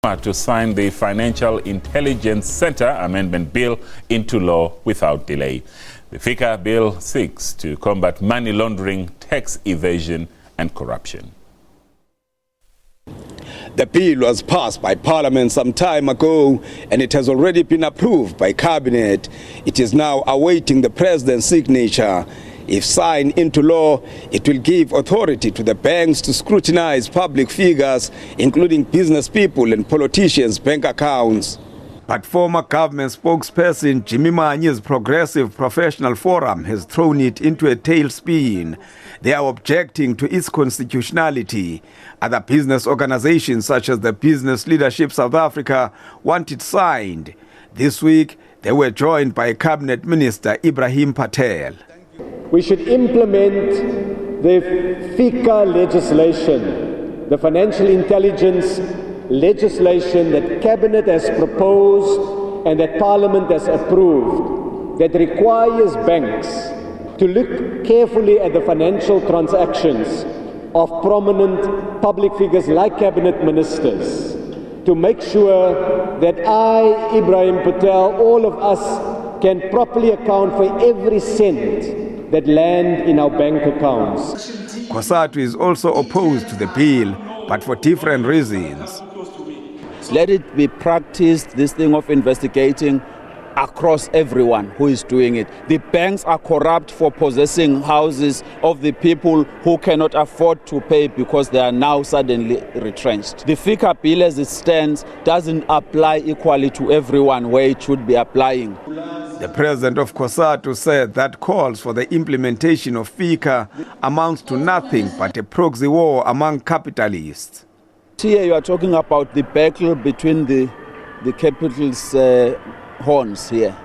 to sign the Financial Intelligence Center Amendment Bill into law without delay. The FICA Bill seeks to combat money laundering, tax evasion and corruption. The bill was passed by Parliament some time ago and it has already been approved by Cabinet. It is now awaiting the President's signature. If signed into law, it will give authority to the banks to scrutinize public figures, including business people and politicians' bank accounts. But former government spokesperson Jimmy Manyi's Progressive Professional Forum has thrown it into a tailspin. They are objecting to its constitutionality. Other business organizations such as the Business Leadership South Africa want it signed. This week, they were joined by Cabinet Minister Ibrahim Patel. We should implement the FICA legislation, the financial intelligence legislation that Cabinet has proposed and that Parliament has approved, that requires banks to look carefully at the financial transactions of prominent public figures like Cabinet ministers, to make sure that I, Ibrahim Patel, all of us can properly account for every cent that land in our bank accounts. COSATU is also opposed to the bill, but for different reasons. Let it be practiced, this thing of investigating across everyone who is doing it. The banks are corrupt for possessing houses of the people who cannot afford to pay because they are now suddenly retrenched. The FICA bill as it stands doesn't apply equally to everyone where it should be applying. The president of COSATU said that calls for the implementation of FICA amounts to nothing but a proxy war among capitalists. Here you are talking about the battle between the capital's horns here.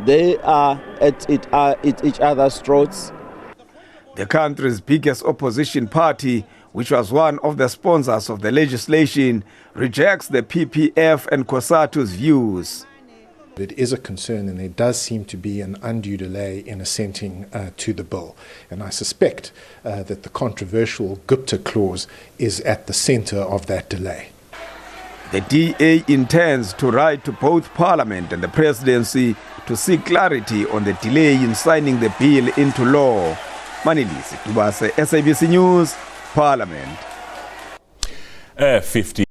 They are at each other's throats. The country's biggest opposition party, which was one of the sponsors of the legislation, rejects the PPF and COSATU's views. It is a concern and there does seem to be an undue delay in assenting to the bill. And I suspect that the controversial Gupta clause is at the center of that delay. The DA intends to write to both Parliament and the Presidency to seek clarity on the delay in signing the bill into law. Manilisi Tubase, SABC News, Parliament. 50